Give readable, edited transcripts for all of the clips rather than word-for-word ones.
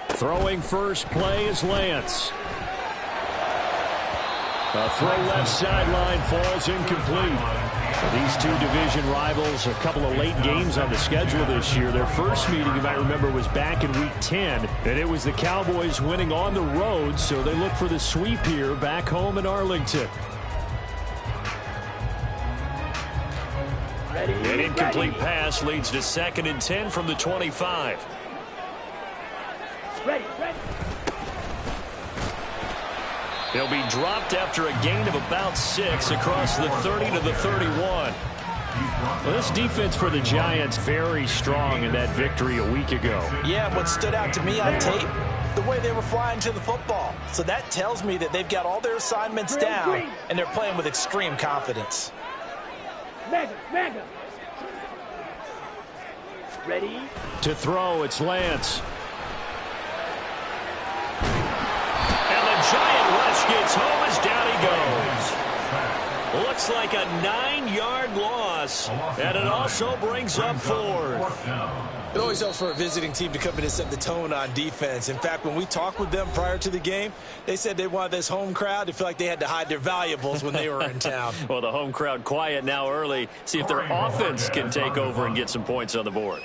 Throwing first play is Lance. A throw left sideline falls incomplete. These two division rivals, a couple of late games on the schedule this year. Their first meeting, you might remember, was back in Week 10, and it was the Cowboys winning on the road, so they look for the sweep here back home in Arlington. An incomplete pass leads to 2nd and 10 from the 25. He'll be dropped after a gain of about 6 across the 30 to the 31. Well, this defense for the Giants very strong in that victory a week ago. Yeah, what stood out to me on tape, the way they were flying to the football. So that tells me that they've got all their assignments down, and they're playing with extreme confidence. Mega. Ready? To throw, it's Lance. And the Giant rush gets home as down he goes. Looks like a 9-yard loss, and it also brings up 4th. It always helps for a visiting team to come in and set the tone on defense. In fact, when we talked with them prior to the game, they said they wanted this home crowd to feel like they had to hide their valuables when they were in town. Well, the home crowd quiet now early. See if their offense can take over and get some points on the board.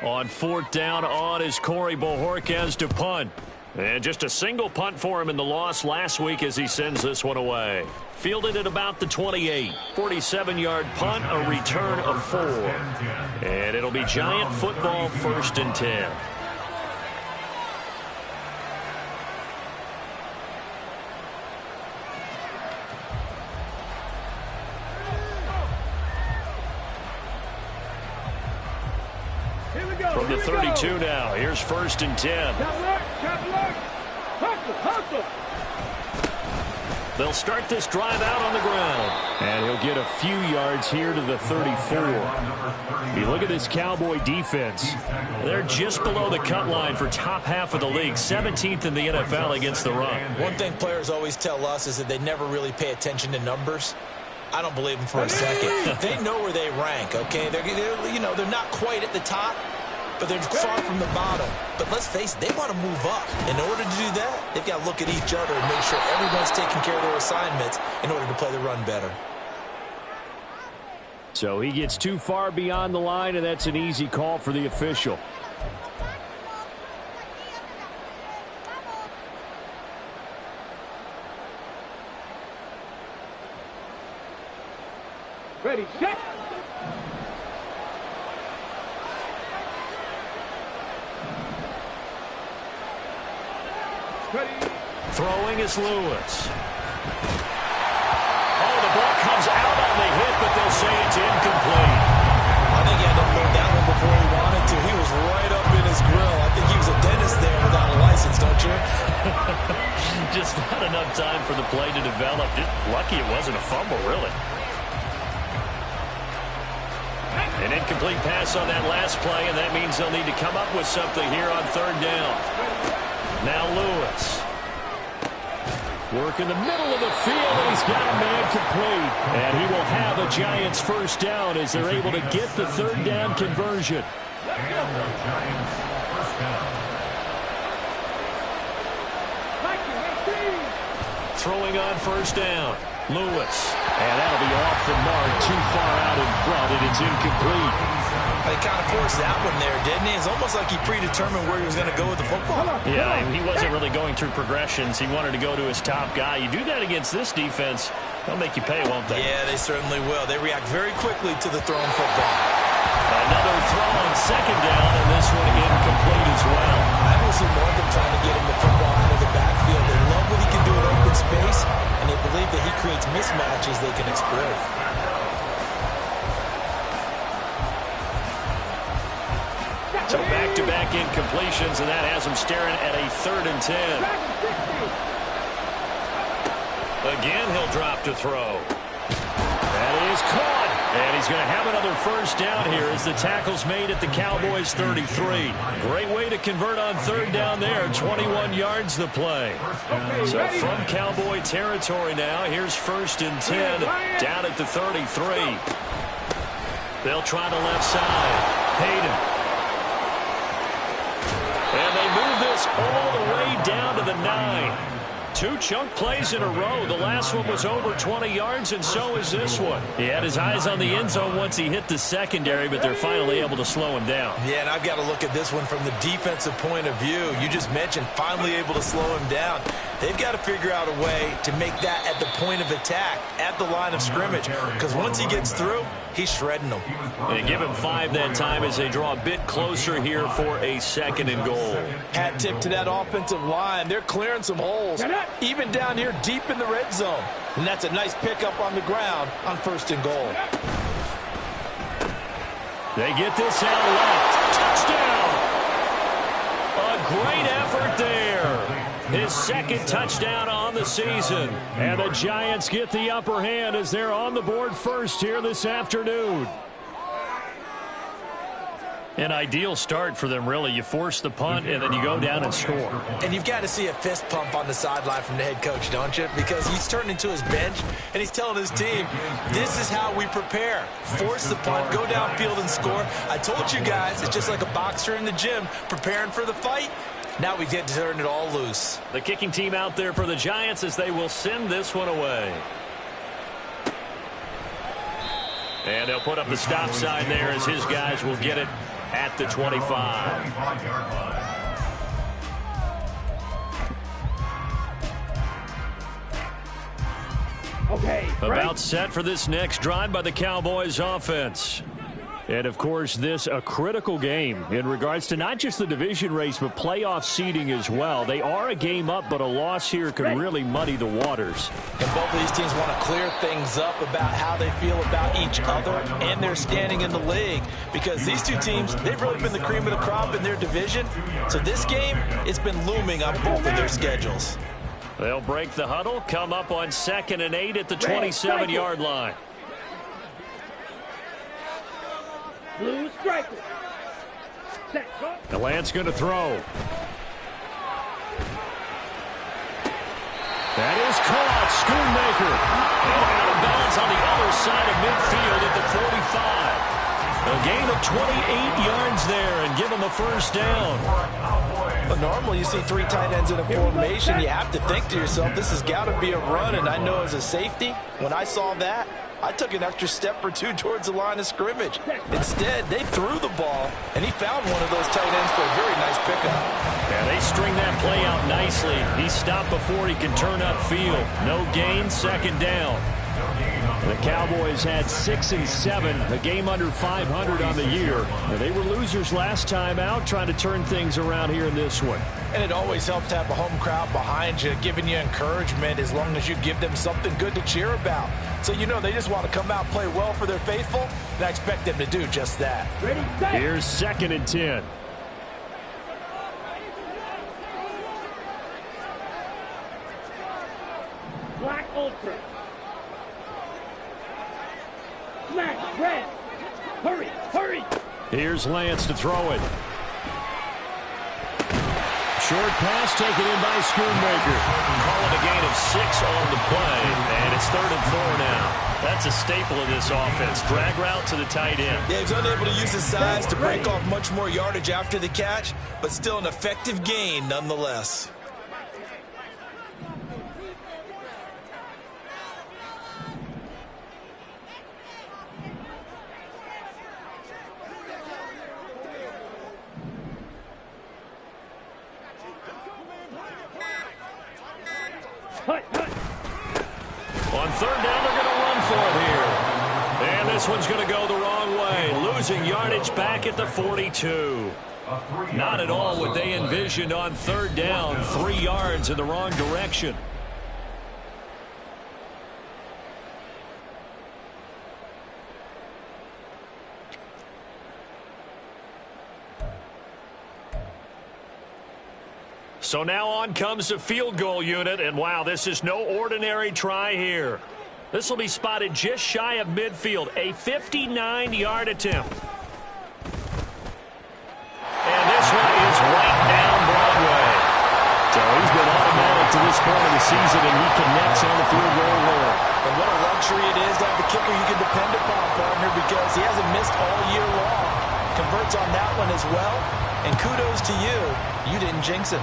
On 4th down on is Corey Bojorquez to punt. And just a single punt for him in the loss last week as he sends this one away. Fielded at about the 28. 47-yard punt, a return of 4. And it'll be Giant football 1st and 10. From the 32 now, here's 1st and 10. Hustle. They'll start this drive out on the ground. And he'll get a few yards here to the 34. You look at this Cowboy defense. They're just below the cut line for top half of the league. 17th in the NFL against the run. One thing players always tell us is that they never really pay attention to numbers. I don't believe them for a second. They know where they rank, okay? They're not quite at the top, but they're far from the bottom. But let's face it, they want to move up. In order to do that, they've got to look at each other and make sure everyone's taking care of their assignments in order to play the run better. So he gets too far beyond the line, and that's an easy call for the official. Ready, set. Throwing is Lewis. Oh, the ball comes out on the hit, but they'll say it's incomplete. I think he had to load that one before he wanted to. He was right up in his grill. I think he was a dentist there without a license, don't you? Just not enough time for the play to develop. Just lucky it wasn't a fumble, really. An incomplete pass on that last play, and that means they'll need to come up with something here on 3rd down. Now Lewis. Work in the middle of the field, and he's got a man complete. And he will have a Giants 1st down as they're able to get the 3rd down conversion. Throwing on 1st down. Lewis. And that'll be off the mark, too far out in front, and it's incomplete. He kind of forced that one there, didn't he? It's almost like he predetermined where he was going to go with the football. Yeah, he wasn't really going through progressions. He wanted to go to his top guy. You do that against this defense, they'll make you pay, won't they? Yeah, they certainly will. They react very quickly to the thrown football. Another throw on 2nd down, and this one incomplete as well. I don't see more of them trying to get him the football out of the backfield. They love what he can do in open space, and they believe that he creates mismatches they can exploit. So back-to-back incompletions, and that has him staring at a 3rd and 10. Again, he'll drop to throw. That is caught. And he's going to have another 1st down here as the tackle's made at the Cowboys 33. Great way to convert on 3rd down there. 21 yards the play. So from Cowboy territory now, here's 1st and 10 down at the 33. They'll try the left side. Hayden. And they move this this all the way down to the 9. 2 chunk plays in a row. The last one was over 20 yards, and so is this one. He had his eyes on the end zone once he hit the secondary, but they're finally able to slow him down. Yeah, and I've got to look at this one from the defensive point of view. You just mentioned finally able to slow him down. They've got to figure out a way to make that at the point of attack, at the line of scrimmage, because once he gets through, he's shredding them. And give him 5 that time as they draw a bit closer here for a 2nd and goal. Hat tip to that offensive line. They're clearing some holes, even down here deep in the red zone. And that's a nice pickup on the ground on 1st and goal. They get this out left. Touchdown! A great effort there. His 2nd touchdown on the season. And the Giants get the upper hand as they're on the board first here this afternoon. An ideal start for them, really. You force the punt, and then you go down and score. And you've got to see a fist pump on the sideline from the head coach, don't you? Because he's turned into his bench, and he's telling his team, this is how we prepare. Force the punt, go downfield and score. I told you guys, it's just like a boxer in the gym preparing for the fight. Now we get to turn it all loose. The kicking team out there for the Giants as they will send this one away. And they'll put up the stop sign there as his guys will get it at the 25. Okay. About set for this next drive by the Cowboys offense. And, of course, this a critical game in regards to not just the division race, but playoff seeding as well. They are a game up, but a loss here could really muddy the waters. And both of these teams want to clear things up about how they feel about each other and their standing in the league. Because these two teams, they've really been the cream of the crop in their division. So this game, it's been looming on both of their schedules. They'll break the huddle, come up on 2nd and 8 at the 27-yard line. Blue striker. Set. Go. The Lance going to throw. That is caught. Schoonmaker. And out of bounds on the other side of midfield at the 45. A gain of 28 yards there and give him a 1st down. But normally you see 3 tight ends in a formation. You have to think to yourself, this has got to be a run. And I know as a safety, when I saw that, I took an extra step or 2 towards the line of scrimmage. Instead, they threw the ball, and he found one of those tight ends for a very nice pickup. Yeah, they string that play out nicely. He stopped before he can turn upfield. No gain, 2nd down. The Cowboys had 6 and 7, a game under 500 on the year. And they were losers last time out, trying to turn things around here in this one. And it always helps to have a home crowd behind you, giving you encouragement as long as you give them something good to cheer about. So you know they just want to come out and play well for their faithful, and I expect them to do just that. Ready, set. Here's 2nd and 10. Black Ultra. Smash. Red. Hurry. Hurry. Here's Lance to throw it. Short pass taken in by Schoonmaker. Calling a gain of 6 on the play, and it's 3rd and 4 now. That's a staple of this offense. Drag route to the tight end. Yeah, he's unable to use his size to break off much more yardage after the catch, but still an effective gain nonetheless. Hut, hut. On 3rd down, they're going to run for it here. And this one's going to go the wrong way. Losing yardage back at the 42. Not at all what they envisioned on 3rd down. 3 yards in the wrong direction. So now on comes the field goal unit, and wow, this is no ordinary try here. This will be spotted just shy of midfield, a 59-yard attempt. And this one is right down Broadway. So he's been automatic to this point of the season, and he connects on the field goal roll. And what a luxury it is to have the kicker you can depend upon, partner, because he hasn't missed all year long. Converts on that one as well, and kudos to you You didn't jinx him.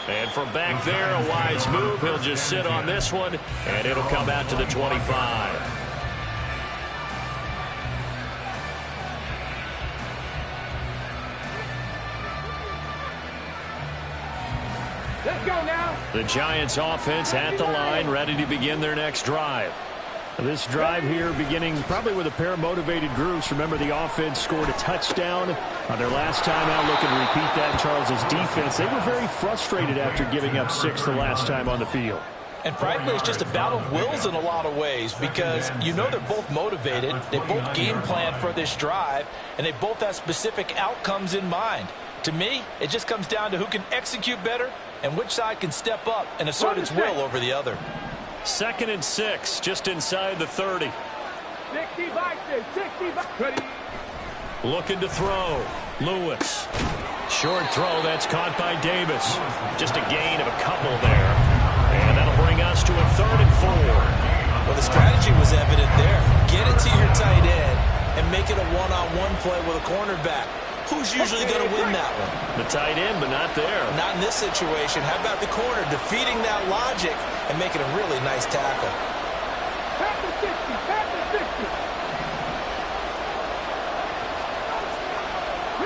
And from back there, a wise move. He'll just sit on this one, and it'll come out to the 25. Let's go now. The Giants offense at the line, ready to begin their next drive. This drive here beginning probably with a pair of motivated groups. Remember, the offense scored a touchdown on their last time out. Looking to repeat that in Charles's defense. They were very frustrated after giving up 6 the last time on the field. And frankly, it's just a battle of wills in a lot of ways because you know they're both motivated. They both game plan for this drive, and they both have specific outcomes in mind. To me, it just comes down to who can execute better and which side can step up and assert its will over the other. 2nd and 6, just inside the 30. 60 by 60 by 20. Looking to throw. Lewis. Short throw, that's caught by Davis. Just a gain of a couple there. And that'll bring us to a 3rd and 4. Well, the strategy was evident there. Get it to your tight end and make it a one-on-one play with a cornerback. Who's usually going to win that one? The tight end, but not there. Not in this situation. How about the corner defeating that logic and making a really nice tackle? Pass the 60. Pass the 60.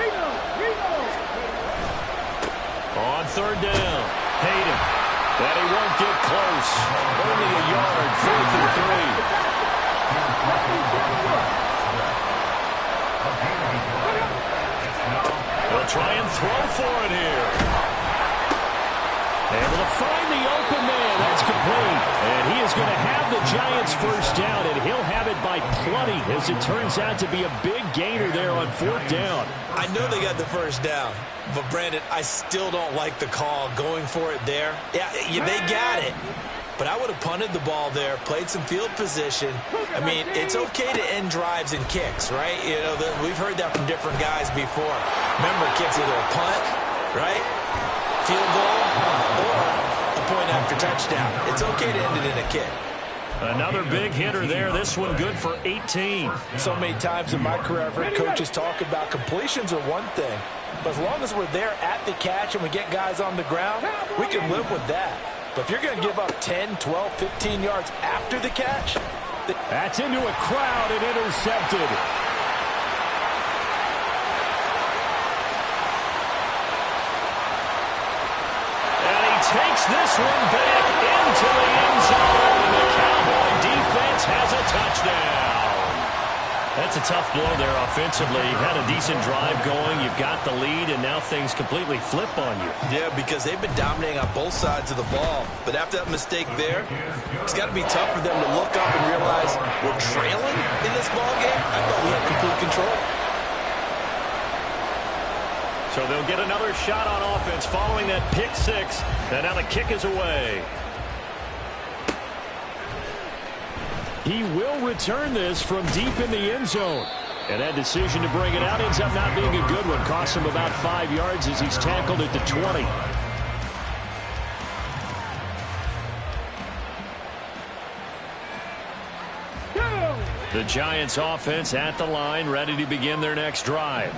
Reload. On 3rd down. Hayden. And he won't get close. Only a yard. 4th and 3. He'll try and throw for it here. Able to find the open man. That's complete. And he is going to have the Giants first down, and he'll have it by plenty as it turns out to be a big gainer there on 4th down. I know they got the first down, but Brandon, I still don't like the call going for it there. Yeah, they got it. But I would have punted the ball there, played some field position. I mean, it's okay to end drives and kicks, right? You know, we've heard that from different guys before. Remember, kicks either a punt, right, field goal, or a point after touchdown. It's okay to end it in a kick. Another big hitter there. This one good for 18. So many times in my career, I've heard coaches talk about completions are one thing. But as long as we're there at the catch and we get guys on the ground, we can live with that. But if you're going to give up 10, 12, 15 yards after the catch. That's into a crowd and intercepted. And he takes this one back into the end zone. And the Cowboy defense has a touchdown. That's a tough blow there offensively. You've had a decent drive going. You've got the lead, and now things completely flip on you. Yeah, because they've been dominating on both sides of the ball. But after that mistake there, it's got to be tough for them to look up and realize we're trailing in this ball game. I thought we had complete control. So they'll get another shot on offense following that pick 6. And now the kick is away. He will return this from deep in the end zone. And that decision to bring it out ends up not being a good one. Costs him about 5 yards as he's tackled at the 20. The Giants offense at the line, ready to begin their next drive.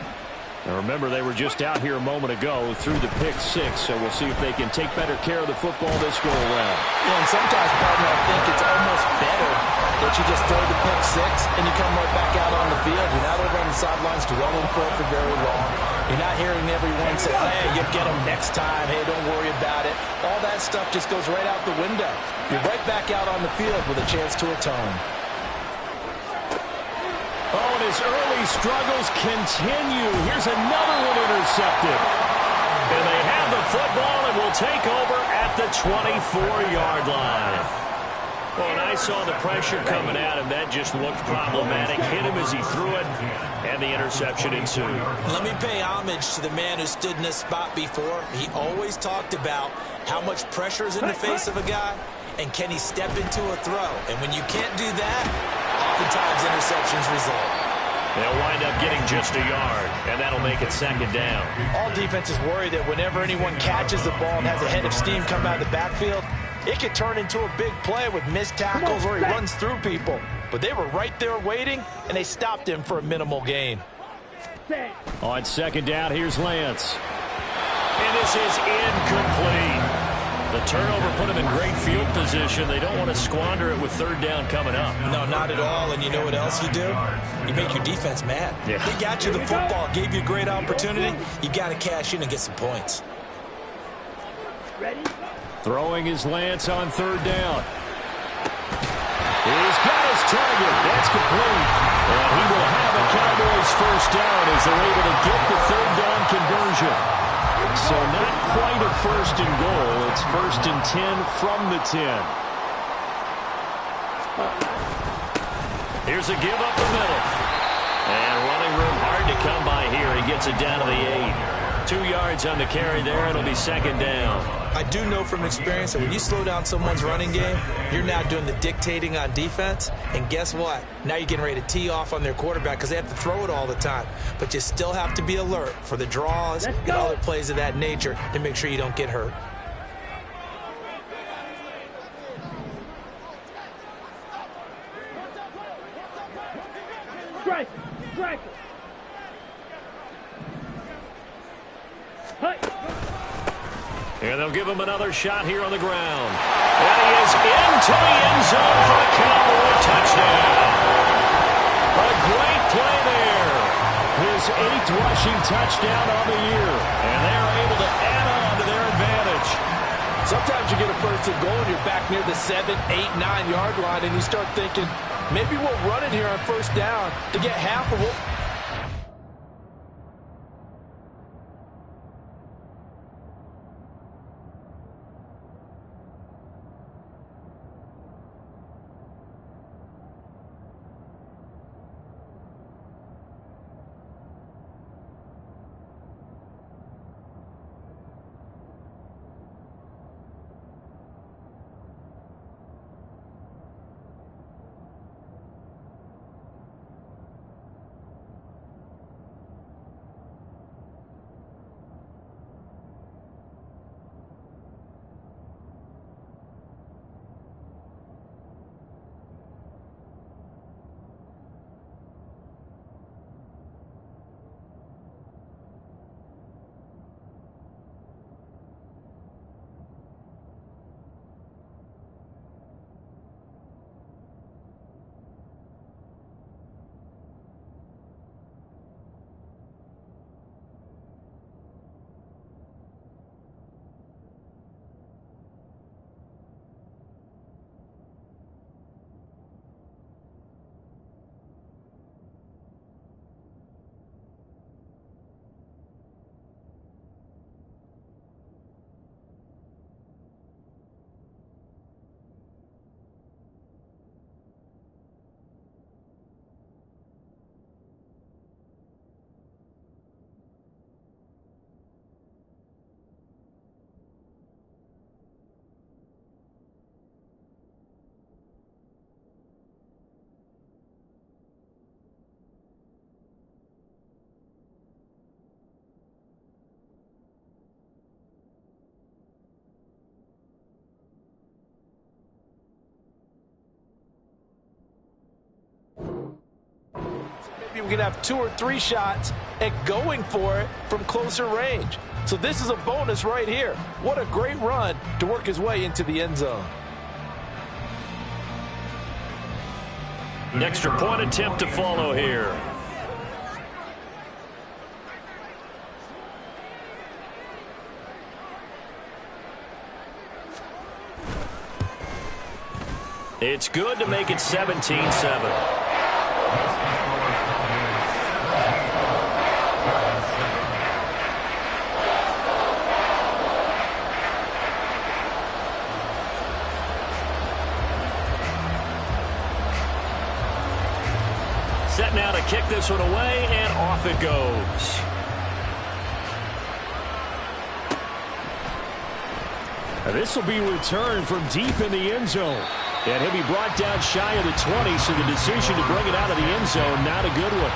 Now remember, they were just out here a moment ago through the pick 6, so we'll see if they can take better care of the football this go around. Yeah, and sometimes, partner, I think it's almost better that you just throw the pick 6 and you come right back out on the field. You're not over on the sidelines dwelling for it for very long. You're not hearing everyone say, hey, you'll get them next time. Hey, don't worry about it. All that stuff just goes right out the window. You're right back out on the field with a chance to atone. Oh, and his early struggles continue. Here's another one intercepted. And they have the football and will take over at the 24-yard line. Well, and I saw the pressure coming at him. That just looked problematic. Hit him as he threw it, and the interception ensued. Let me pay homage to the man who stood in this spot before. He always talked about how much pressure is in the face of a guy, and can he step into a throw. And when you can't do that, oftentimes interceptions result. They'll wind up getting just a yard, and that'll make it 2nd down. All defenses worry that whenever anyone catches the ball and has a head of steam come out of the backfield, it could turn into a big play with missed tackles or he runs through people. But they were right there waiting, and they stopped him for a minimal gain. 10. On second down, here's Lance. And this is incomplete. The turnover put them in great field position. They don't want to squander it with third down coming up. No, not at all. And you know what else you do? You make your defense mad. Yeah. They got you the football, gave you a great opportunity. You got to cash in and get some points. Ready? Throwing is Lance on third down. He's got his target. That's complete. And he will have a Cowboys first down as they're able to get the third down conversion. So not quite a first and goal. It's first and 10 from the 10. Here's a give up the middle. And running room hard to come by here. He gets it down to the 8. 2 yards on the carry there. It'll be second down. I do know from experience that when you slow down someone's running game, you're now doing the dictating on defense. And guess what? Now you're getting ready to tee off on their quarterback because they have to throw it all the time. But you still have to be alert for the draws and other plays of that nature to make sure you don't get hurt. Strike. Strike. Hey. And they'll give him another shot here on the ground. And he is into the end zone for a Cowboy touchdown. A great play there. His 8th rushing touchdown on the year. And they're able to add on to their advantage. Sometimes you get a first and goal and you're back near the 7, 8, 9-yard line, and you start thinking, maybe we'll run it here on first down to get half of what. Maybe we can have 2 or 3 shots at going for it from closer range. So this is a bonus right here. What a great run to work his way into the end zone. An extra point attempt to follow here. It's good to make it 17-7. Set now to kick this one away, and off it goes. And this will be returned from deep in the end zone. And he'll be brought down shy of the 20, so the decision to bring it out of the end zone, not a good one.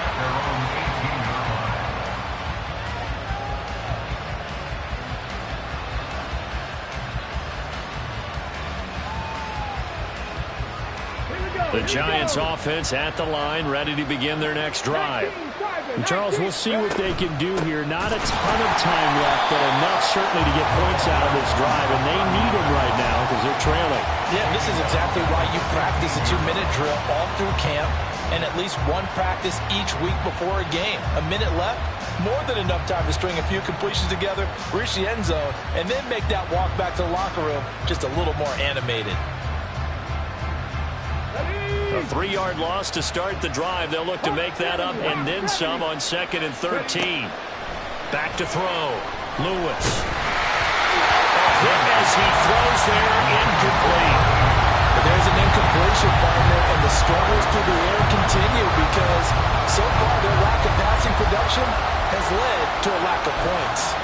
The Giants offense at the line, ready to begin their next drive. And Charles, we'll see what they can do here. Not a ton of time left, but enough certainly to get points out of this drive, and they need them right now because they're trailing. Yeah, this is exactly why you practice a 2-minute drill all through camp and at least one practice each week before a game. A minute left, more than enough time to string a few completions together, reach the end zone, and then make that walk back to the locker room just a little more animated. A 3-yard loss to start the drive. They'll look to make that up and then some on 2nd and 13. Back to throw. Lewis. A hit as he throws there, incomplete. But there's an incompletion, partner, and the struggles through the air continue because so far their lack of passing production has led to a lack of points.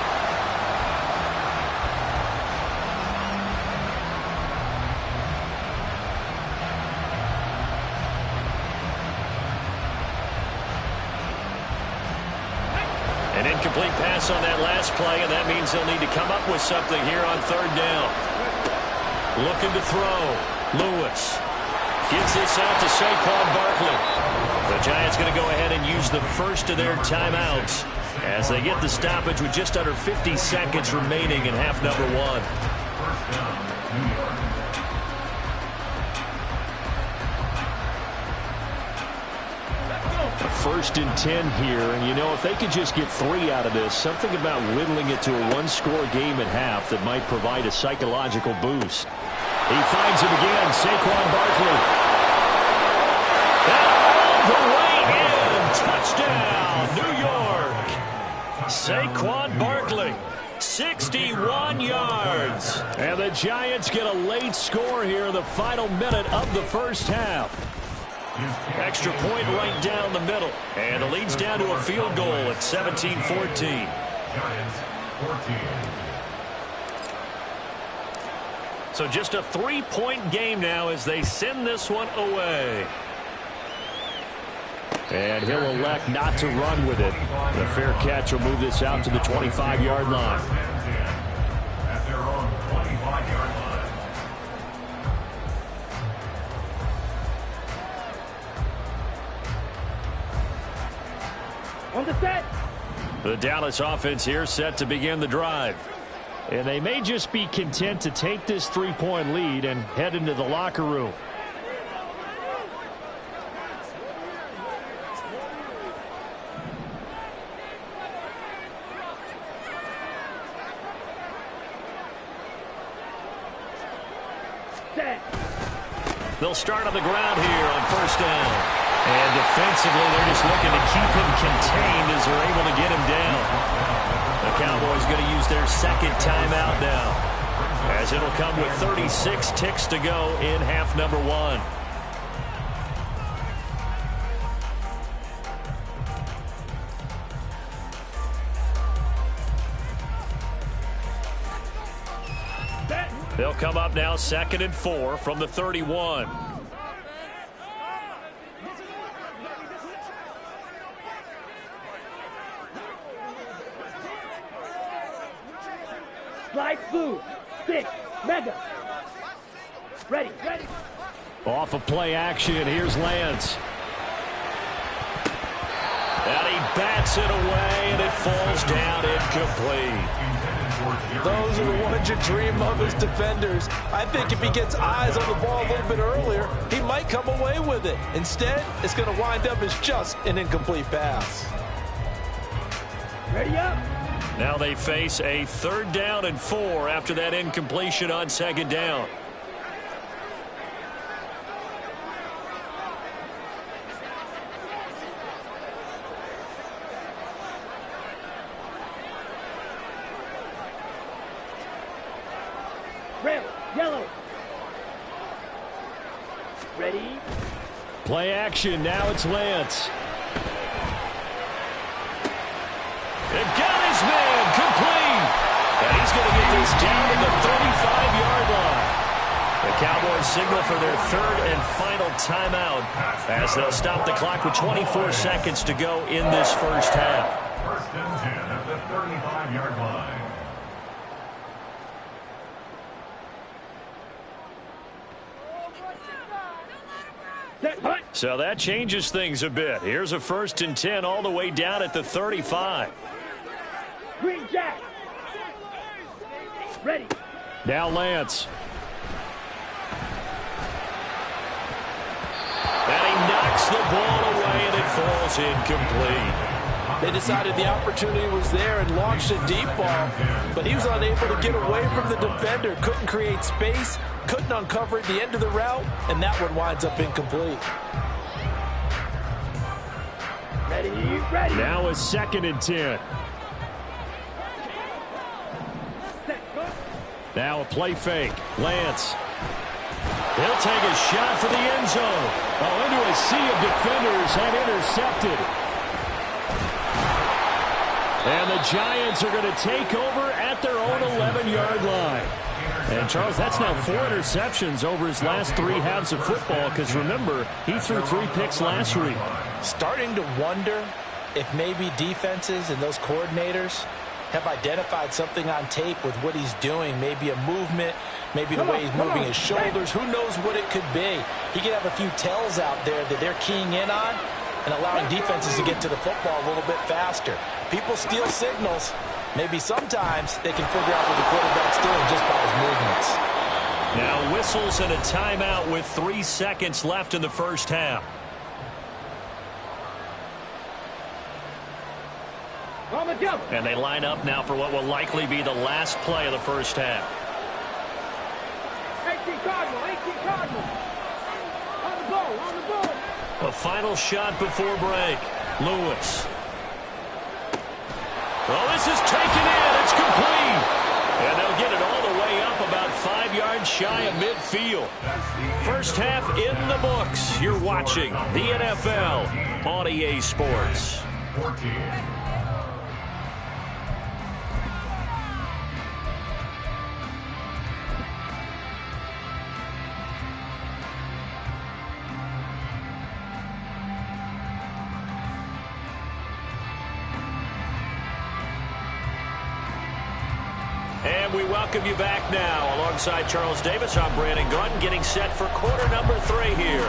An incomplete pass on that last play, and that means they'll need to come up with something here on 3rd down. Looking to throw. Lewis gives this out to Saquon Barkley. The Giants going to go ahead and use the first of their timeouts as they get the stoppage with just under 50 seconds remaining in half number 1. 1st and 10 here, and you know, if they could just get 3 out of this, something about whittling it to a 1-score game at half that might provide a psychological boost. He finds him again, Saquon Barkley. And all the way in, touchdown, New York. Saquon Barkley, 61 yards. And the Giants get a late score here in the final minute of the first half. Extra point right down the middle. And the lead's down to a field goal at 17-14. So just a 3-point game now as they send this one away. And he'll elect not to run with it. The fair catch will move this out to the 25-yard line. At their own 25-yard line. On the set. The Dallas offense here set to begin the drive. And they may just be content to take this 3-point lead and head into the locker room. Set. They'll start on the ground here on 1st down. And defensively, they're just looking to keep him contained as they're able to get him down. The Cowboys going to use their 2nd timeout now, as it'll come with 36 ticks to go in half number 1. They'll come up now 2nd and 4 from the 31. Slide blue. 6. Mega. Ready. Ready. Off of play action, here's Lance. And he bats it away, and it falls down incomplete. Those are the ones you dream of as defenders. I think if he gets eyes on the ball a little bit earlier, he might come away with it. Instead, it's going to wind up as just an incomplete pass. Ready up. Now they face a 3rd down and 4 after that incompletion on 2nd down. Red. Yellow. Ready. Play action, now it's Lance. It got his man complete. And he's going to get this down to the 35-yard line. The Cowboys signal for their 3rd and final timeout as they'll stop the clock with 24 seconds to go in this first half. 1st and 10 at the 35-yard line. Set, punt. So that changes things a bit. Here's a 1st and 10 all the way down at the 35. Green Jack. Ready. Now Lance. And he knocks the ball away, and it falls incomplete. They decided the opportunity was there and launched a deep ball, but he was unable to get away from the defender. Couldn't create space, couldn't uncover at the end of the route, and that one winds up incomplete. Ready, ready. Now a 2nd and 10. Set, go. Now a play fake. Lance. He'll take a shot for the end zone. Oh, into a sea of defenders and intercepted. And the Giants are going to take over at their own 11-yard line. And, Charles, that's now 4 interceptions over his last 3 halves of football because, remember, he threw 3 picks last week. Starting to wonder if maybe defenses and those coordinators have identified something on tape with what he's doing. Maybe a movement, maybe the way he's moving his shoulders. Who knows what it could be? He could have a few tells out there that they're keying in on and allowing defenses to get to the football a little bit faster. People steal signals. Maybe sometimes they can figure out what the quarterback's doing just by his movements. Now whistles and a timeout with 3 seconds left in the first half. On the jump. And they line up now for what will likely be the last play of the first half. 18 Cardinal, 18 Cardinal. On the ball, on the ball. A final shot before break. Lewis. Well, this is taken in. It's complete. And they'll get it all the way up about 5 yards shy of midfield. First half in the books. You're watching the NFL on EA Sports. 14. And we welcome you back now. Alongside Charles Davis, I'm Brandon Gunn, getting set for quarter number 3 here.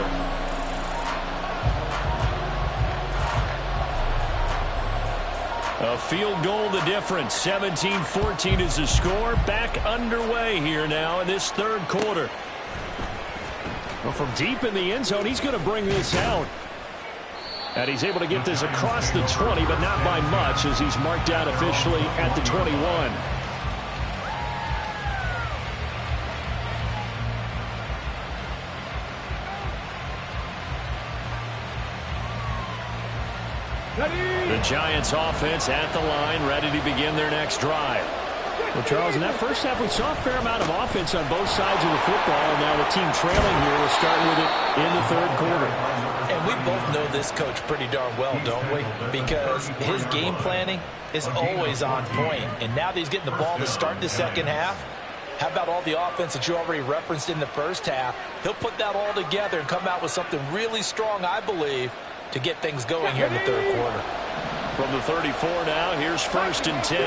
A field goal the difference. 17-14 is the score. Back underway here now in this 3rd quarter. Well, from deep in the end zone, he's going to bring this out. And he's able to get this across the 20, but not by much as he's marked down officially at the 21. The Giants offense at the line, ready to begin their next drive. Well, Charles, in that first half, we saw a fair amount of offense on both sides of the football. And now the team trailing here will start with it in the 3rd quarter. And we both know this coach pretty darn well, don't we? Because his game planning is always on point. And now that he's getting the ball to start the 2nd half, how about all the offense that you already referenced in the first half? He'll put that all together and come out with something really strong, I believe, to get things going here in the 3rd quarter. From the 34 now, here's 1st and 10.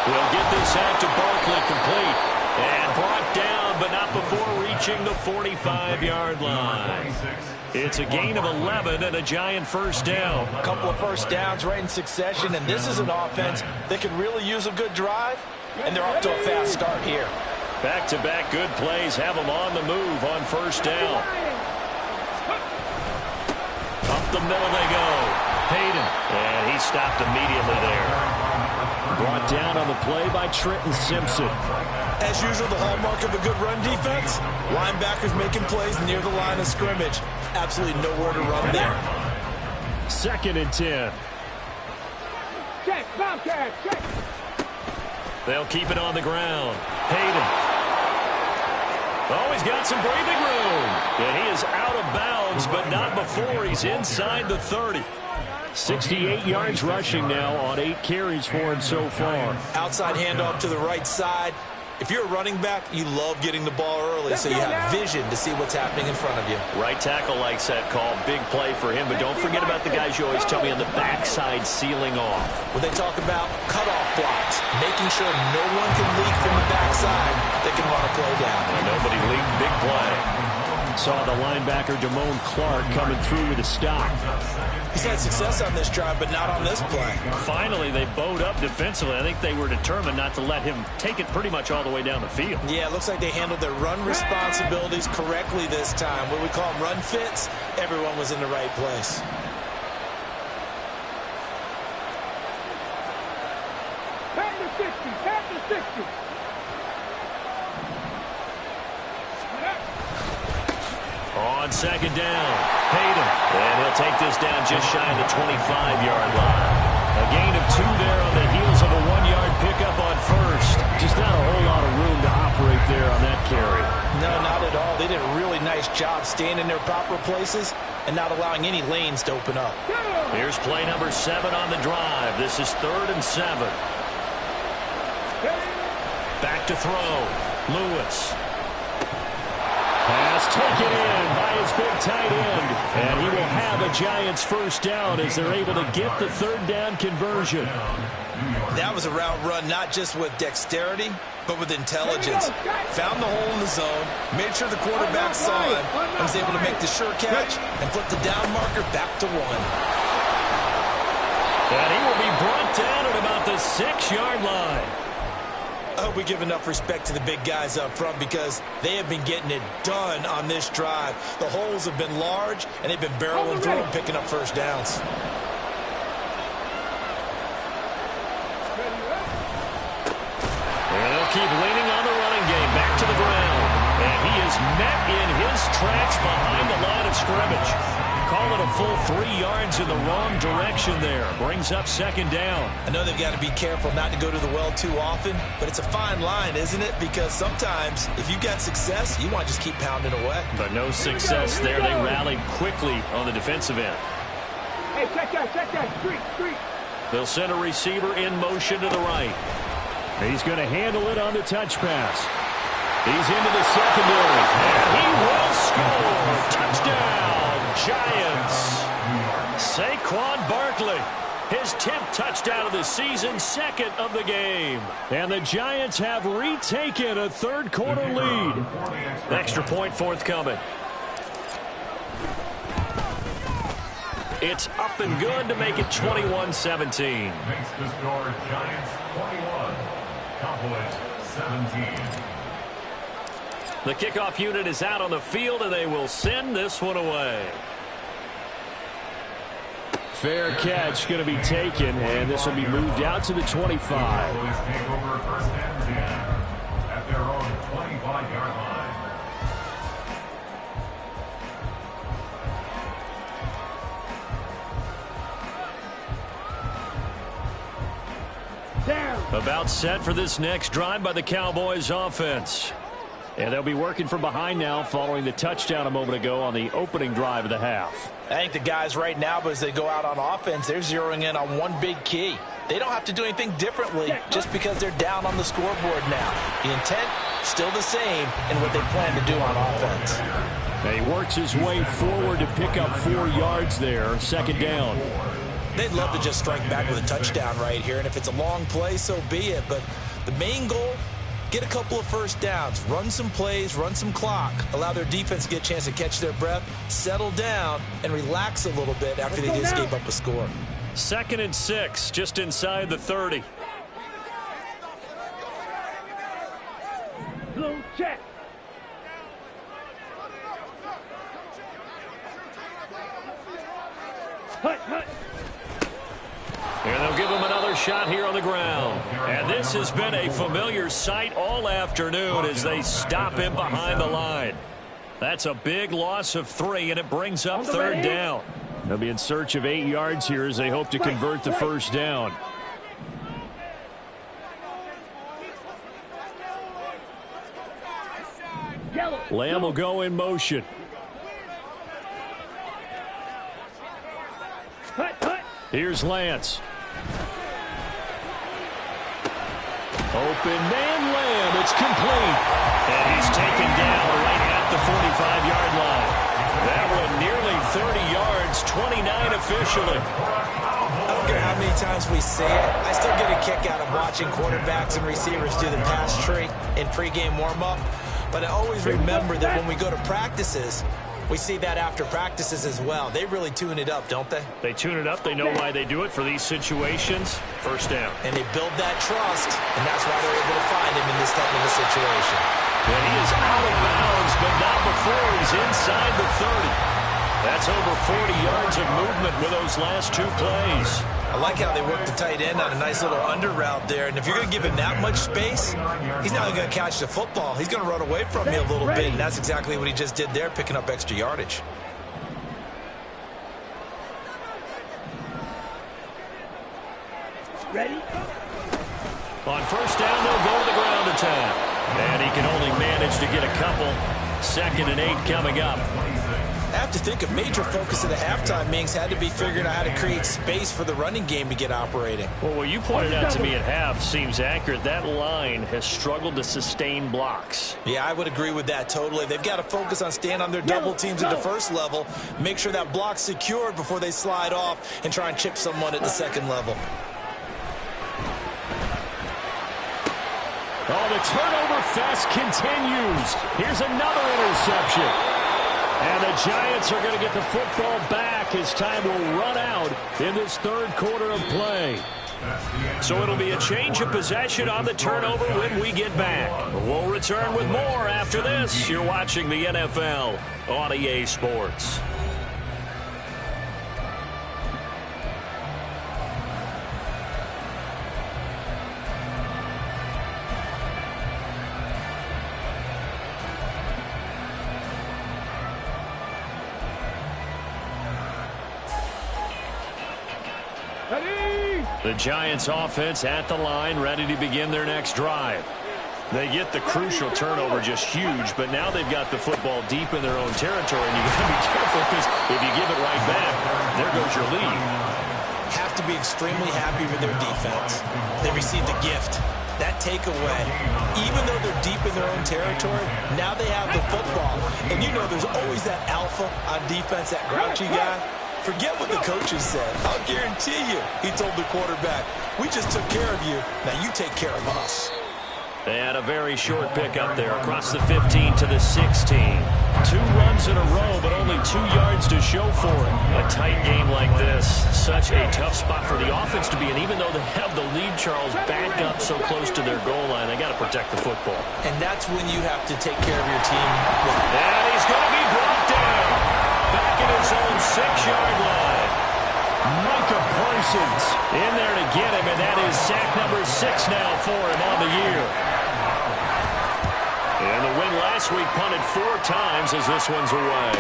We'll get this out to Barkley, complete. And brought down, but not before reaching the 45-yard line. It's a gain of 11 and a Giant first down. A couple of first downs right in succession, and this is an offense that could really use a good drive, and they're off to a fast start here. Back-to-back good plays have them on the move on first down. Up the middle they go. Payton. And he stopped immediately there. Brought down on the play by Trenton Simpson. As usual, the hallmark of a good run defense, linebackers making plays near the line of scrimmage. Absolutely nowhere to run there. 2nd and 10. Check, Bobcat, check. They'll keep it on the ground. Payton. Oh, he's got some breathing room. And he is out of bounds, but not before he's inside the 30. 68 yards rushing now on 8 carries for him so far. Outside handoff to the right side. If you're a running back, you love getting the ball early so you have vision to see what's happening in front of you. Right tackle likes that call. Big play for him, but don't forget about the guys you always tell me on the backside sealing off. When they talk about cutoff blocks, making sure no one can leak from the backside, they can run a play down. And nobody leaked. Big play. Saw the linebacker Damone Clark coming through with a stop. He's had success on this drive, but not on this play. Finally, they bowed up defensively. I think they were determined not to let him take it pretty much all the way down the field. Yeah, it looks like they handled their run responsibilities correctly this time. What we call them run fits, everyone was in the right place. Back to 60. Back to 60. On second down, Payton. And he'll take this down just shy of the 25-yard line. A gain of 2 there on the heels of a 1-yard pickup on first. Just not a whole lot of room to operate there on that carry. No, not at all. They did a really nice job staying in their proper places and not allowing any lanes to open up. Here's play number 7 on the drive. This is 3rd and 7. Back to throw. Lewis. Pass taken in by his big tight end. And he will have a Giants first down as they're able to get the 3rd down conversion. That was a route run not just with dexterity, but with intelligence. Found the hole in the zone, made sure the quarterback saw it, and was able to make the sure catch and flip the down marker back to 1. And he will be brought down at about the 6-yard line. I hope we give enough respect to the big guys up front because they have been getting it done on this drive. The holes have been large, and they've been barreling through and picking up first downs. And they'll keep leaning on the running game. Back to the ground. And he is met in his tracks behind the line of scrimmage. Call it a full 3 yards in the wrong direction there. Brings up second down. I know they've got to be careful not to go to the well too often, but it's a fine line, isn't it? Because sometimes if you've got success, you want to just keep pounding away. But no success there. They rallied quickly on the defensive end. Hey, check that. Street. They'll send a receiver in motion to the right. He's going to handle it on the touch pass. He's into the secondary. And he will score. Touchdown, Giants. Saquon Barkley. His 10th touchdown of the season, 2nd of the game. And the Giants have retaken a 3rd quarter lead. Extra point forthcoming. It's up and good to make it 21-17. Makes the score Giants 21, Cowboys 17. The kickoff unit is out on the field, and they will send this one away. Fair catch going to be taken, and this will be moved out to the 25. Cowboys take over 1st and 10 at their own 25-yard line. Down. About set for this next drive by the Cowboys offense. And they'll be working from behind now following the touchdown a moment ago on the opening drive of the half. I think the guys right now, as they go out on offense, they're zeroing in on one big key. They don't have to do anything differently just because they're down on the scoreboard now. The intent, still the same in what they plan to do on offense. And he works his way forward to pick up 4 yards there, 2nd down. They'd love to just strike back with a touchdown right here, and if it's a long play, so be it. But the main goal, get a couple of first downs, run some plays, run some clock, allow their defense to get a chance to catch their breath, settle down, and relax a little bit after they just gave up a score. 2nd and 6, just inside the 30. Blue check. Hut. And they'll give him another shot here on the ground. And this has been a familiar sight all afternoon as they stop him behind the line. That's a big loss of 3, and it brings up 3rd down. They'll be in search of 8 yards here as they hope to convert the first down. Lamb will go in motion. Here's Lance. Open man Lamb. him. It's complete. And he's taken down right at the 45-yard line. That one nearly 30 yards, 29 officially. I don't care how many times we see it. I still get a kick out of watching quarterbacks and receivers do the pass tree in pregame warm-up. But I always remember that when we go to practices, we see that after practices as well. They really tune it up, don't they? They tune it up. They know why they do it for these situations. First down. And they build that trust, and that's why they're able to find him in this type of a situation. And he is out of bounds, but not before he's inside the 30. That's over 40 yards of movement with those last two plays. I like how they work the tight end on a nice little under route there. And if you're going to give him that much space, he's not going to catch the football. He's going to run away from you a little bit, and that's exactly what he just did there, picking up extra yardage. Ready? On first down, they'll go to the ground attack. And he can only manage to get a couple. 2nd and 8 coming up. I have to think a major focus of the halftime meetings had to be figuring out how to create space for the running game to get operating. Well, what you pointed out to me at half seems accurate. That line has struggled to sustain blocks. Yeah, I would agree with that totally. They've got to focus on staying on their double teams at the first level, make sure that block's secured before they slide off and try and chip someone at the second level. Oh, the turnover fest continues. Here's another interception. And the Giants are going to get the football back as time will run out in this third quarter of play. So it'll be a change of possession on the turnover when we get back. We'll return with more after this. You're watching the NFL on EA Sports. The Giants offense at the line, ready to begin their next drive. They get the crucial turnover, just huge, but now they've got the football deep in their own territory, and you've got to be careful because if you give it right back, there goes your lead. Have to be extremely happy with their defense. They received a gift. That takeaway, even though they're deep in their own territory, now they have the football. And you know there's always that alpha on defense, that grouchy guy. Forget what the coaches said. I'll guarantee you, he told the quarterback, we just took care of you. Now you take care of us. They had a very short pick up there across the 15 to the 16. 2 runs in a row, but only 2 yards to show for it. A tight game like this, such a tough spot for the offense to be in. Even though they have the lead, Charles, back up so close to their goal line, they got to protect the football. And that's when you have to take care of your team. And he's going to be brought down back at his own 6-yard line. Micah Parsons in there to get him, and that is sack number 6 now for him on the year. And the win last week punted 4 times as this one's away.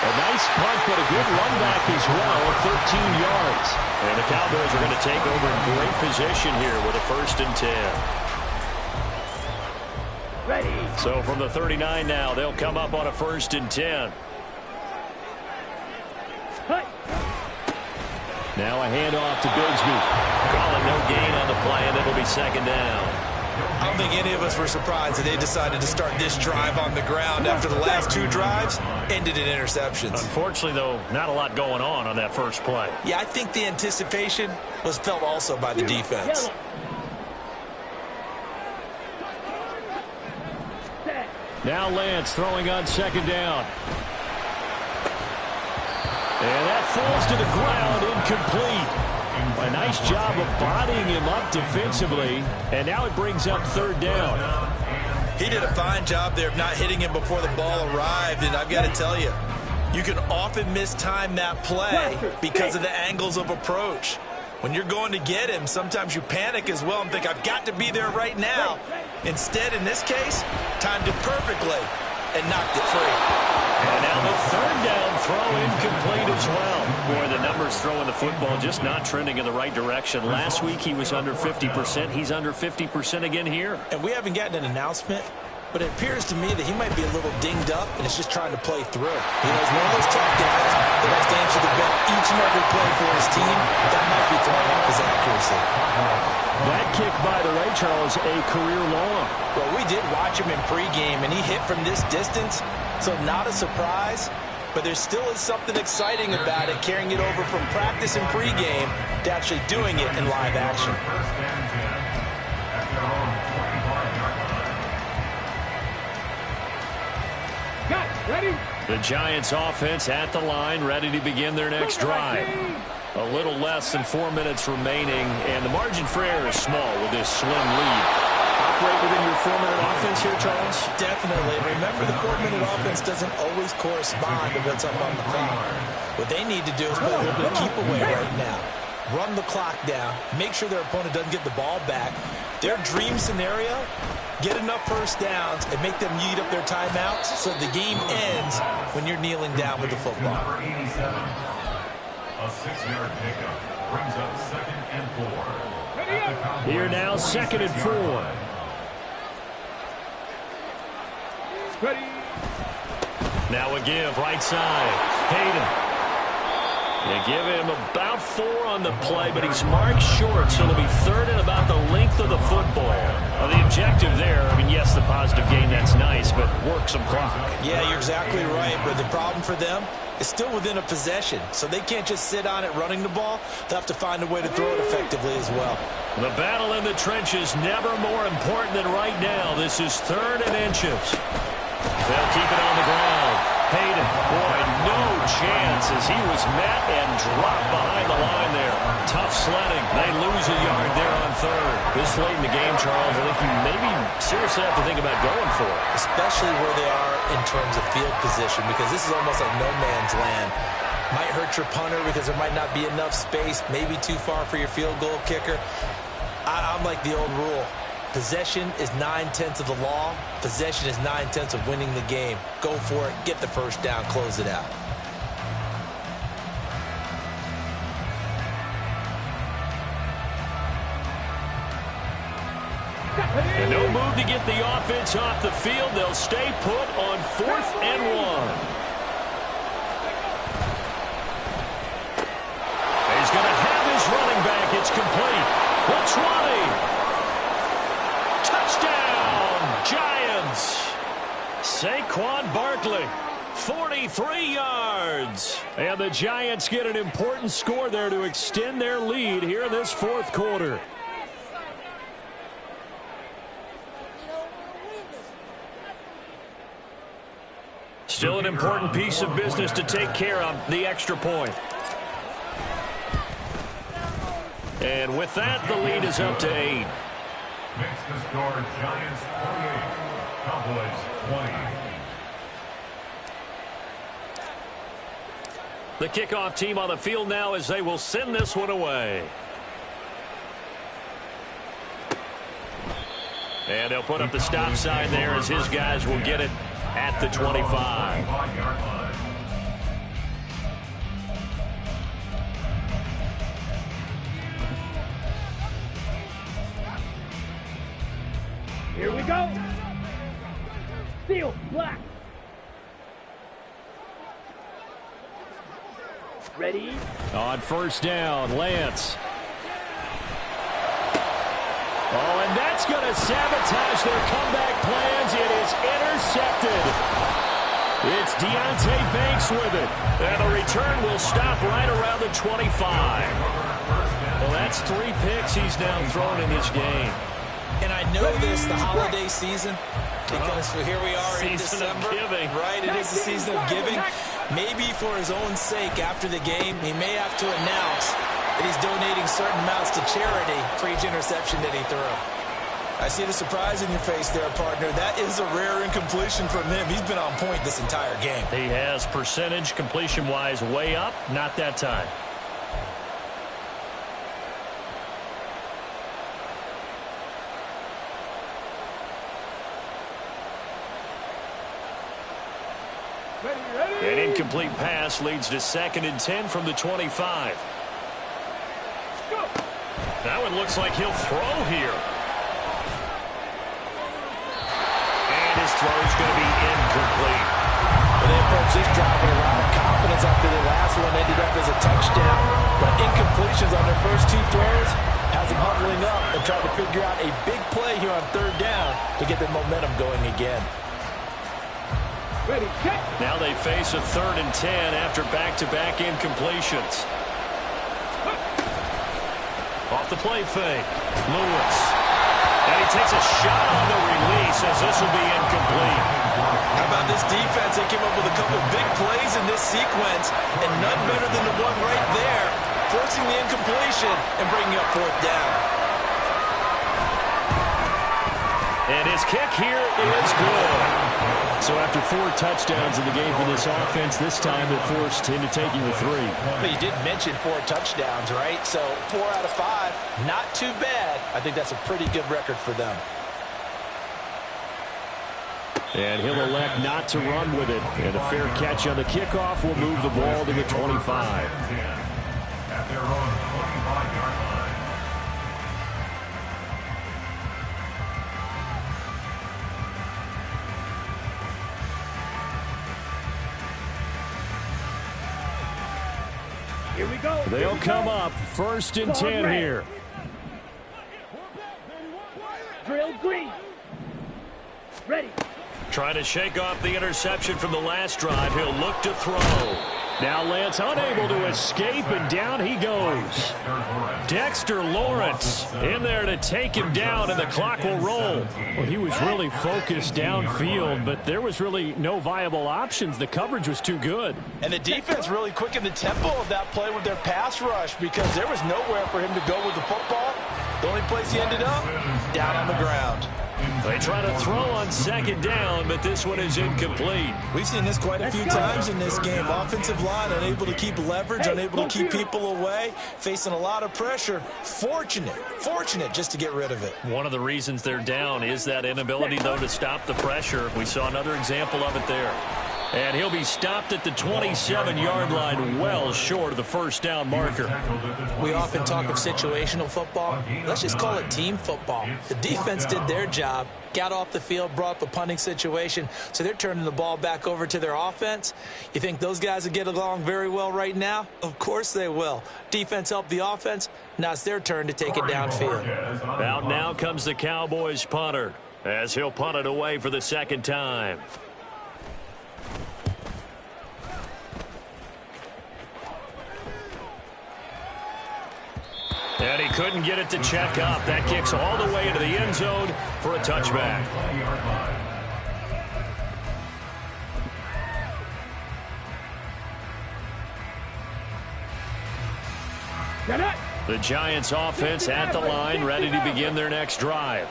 A nice punt, but a good run back as well, 13 yards. And the Cowboys are going to take over in great position here with a 1st and 10. Ready. So from the 39 now, they'll come up on a 1st and 10. Now a handoff to Bigsby. Calling no gain on the play, and it'll be 2nd down. I don't think any of us were surprised that they decided to start this drive on the ground after the last 2 drives ended in interceptions. Unfortunately, though, not a lot going on that first play. Yeah, I think the anticipation was felt also by the defense. Now Lance throwing on 2nd down. And that falls to the ground, incomplete. A nice job of bodying him up defensively. And now it brings up 3rd down. He did a fine job there of not hitting him before the ball arrived. And I've got to tell you, you can often mistime that play because of the angles of approach. When you're going to get him, sometimes you panic as well and think, I've got to be there right now. Instead, in this case, timed it perfectly and knocked it free. And now the 3rd down throw incomplete as well. Boy, the numbers throwing the football just not trending in the right direction. Last week he was under 50%. He's under 50% again here. And we haven't gotten an announcement, but it appears to me that he might be a little dinged up and is just trying to play through. You know, he's one of those tough guys that has to answer the bell each and every play for his team. That might be throwing off his accuracy. That kick, by the way, Charles, a career long. Well, we did watch him in pregame, and he hit from this distance, so not a surprise. But there still is something exciting about it, carrying it over from practice and pregame to actually doing it in live action. Got it. Ready? The Giants offense at the line, ready to begin their next drive. A little less than 4 minutes remaining, and the margin for error is small with this slim lead. Operate within your 4-minute offense here, Charles? Definitely. Remember, the 4-minute offense doesn't always correspond to what's up on the clock. What they need to do is play a little bit of keep away right now. Run the clock down. Make sure their opponent doesn't get the ball back. Their dream scenario, get enough first downs and make them eat up their timeouts so the game ends when you're kneeling down with the football. Number 87, a 6-yard pickup brings up 2nd and 4. Here now, 2nd and 4. Ready? Now a give, right side. Hayden. You give him about 4 on the play, but he's marked short, so it'll be 3rd and about the length of the football. Well, the objective there, I mean, yes, the positive gain, that's nice, but work some clock. Yeah, you're exactly right, but the problem for them is still within a possession, so they can't just sit on it running the ball. They'll have to find a way to throw it effectively as well. The battle in the trenches never more important than right now. This is 3rd and inches. They'll keep it on the ground. Hayden, boy, no chance as he was met and dropped behind the line there. Tough sledding. They lose a yard there on 3rd. This late in the game, Charles, I think you maybe seriously have to think about going for it. Especially where they are in terms of field position, because this is almost like no man's land. Might hurt your punter because there might not be enough space, maybe too far for your field goal kicker. I'm like the old rule. Possession is 9/10 of the law. Possession is 9/10 of winning the game. Go for it. Get the first down. Close it out. And no move to get the offense off the field. They'll stay put on 4th and 1. He's going to have his running back. It's complete. The 20. Touchdown, Giants. Saquon Barkley, 43 yards. And the Giants get an important score there to extend their lead here in this 4th quarter. Still an important piece of business to take care of, the extra point. And with that, the lead is up to 8. Makes the score Giants 48, Cowboys 20. The kickoff team on the field now as they will send this one away. And they'll put up the stop sign there as his guys will get it at the 25. Here we go. Steel, black. Ready? On 1st down, Lance. Oh, and that's going to sabotage their comeback plans. It is intercepted. It's Deonte Banks with it. And the return will stop right around the 25. Well, that's 3 picks he's now thrown in this game. And I know this, the holiday season, because here we are in Season of December. giving. Right, it is the season of giving. Maybe for his own sake after the game, he may have to announce that he's donating certain amounts to charity for each interception that he threw. I see the surprise in your face there, partner. That is a rare incompletion from him. He's been on point this entire game. He has percentage completion-wise way up, not that time. An incomplete pass leads to 2nd and 10 from the 25. That one looks like he'll throw here. And his throw is going to be incomplete. Well, they approached this drive with a lot of confidence after the last one ended up as a touchdown. But incompletions on their first two throws has them huddling up and trying to figure out a big play here on third down to get their momentum going again. Ready, set. Now they face a 3rd and 10 after back-to-back incompletions. Off the play fake, Lewis. And he takes a shot on the release as this will be incomplete. How about this defense? They came up with a couple big plays in this sequence, and none better than the one right there, forcing the incompletion and bringing up 4th down. And his kick here is good. So after 4 touchdowns in the game for this offense, this time they're forced into taking the 3. But you did mention 4 touchdowns, right? So 4 out of 5, not too bad. I think that's a pretty good record for them. And he'll elect not to run with it. And a fair catch on the kickoff will move the ball to the 25. At their own 25-yard line. Here we go. They'll come up 1st and 10 here. Drill green. Ready. Trying to shake off the interception from the last drive. He'll look to throw. Now Lance unable to escape, and down he goes. Dexter Lawrence in there to take him down, and the clock will roll. Well, he was really focused downfield, but there was really no viable options. The coverage was too good. And the defense really quickened the tempo of that play with their pass rush because there was nowhere for him to go with the football. The only place he ended up, down on the ground. They try to throw on 2nd down, but this one is incomplete. We've seen this quite a few times in this game. Offensive line unable to keep leverage, unable to keep people away, facing a lot of pressure. Fortunate just to get rid of it. One of the reasons they're down is that inability, though, to stop the pressure. We saw another example of it there. And he'll be stopped at the 27-yard line, well short of the 1st down marker. We often talk of situational football. Let's just call it team football. The defense did their job, got off the field, brought up a punting situation, so they're turning the ball back over to their offense. You think those guys will get along very well right now? Of course they will. Defense helped the offense. Now it's their turn to take it downfield. Out now comes the Cowboys punter as he'll punt it away for the 2nd time. And he couldn't get it to check up. That kicks all the way into the end zone for a touchback. The Giants offense at the line, ready to begin their next drive.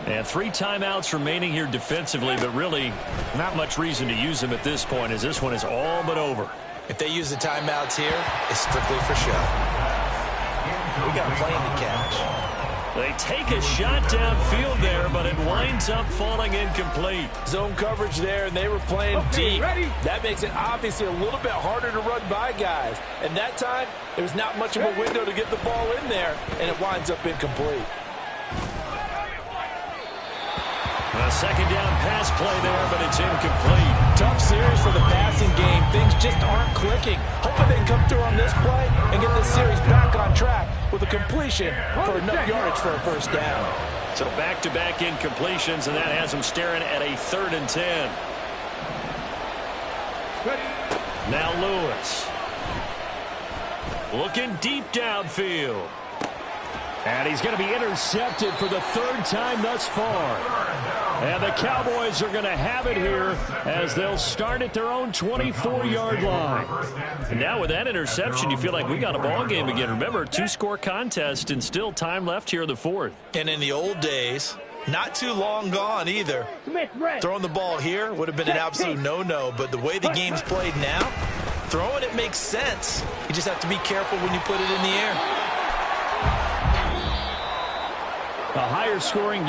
And 3 timeouts remaining here defensively, but really not much reason to use them at this point as this one is all but over. If they use the timeouts here, it's strictly for show. We got a plane to catch. They take a shot downfield there, but it winds up falling incomplete. Zone coverage there, and they were playing deep. That makes it obviously a little bit harder to run by guys. And that time, there was not much of a window to get the ball in there, and it winds up incomplete. A 2nd down pass play there, but it's incomplete. Tough series for the passing game. Things just aren't clicking. Hoping they can come through on this play and get this series back on track with a completion for enough yardage for a 1st down. So back-to-back incompletions, and that has them staring at a 3rd and 10. Now Lewis. Looking deep downfield. And he's going to be intercepted for the 3rd time thus far. And the Cowboys are going to have it here as they'll start at their own 24-yard line. And now with that interception, you feel like we got a ball game again. Remember, 2-score contest and still time left here in the 4th. And in the old days, not too long gone either, throwing the ball here would have been an absolute no-no. But the way the game's played now, throwing it makes sense. You just have to be careful when you put it in the air. A higher scoring game.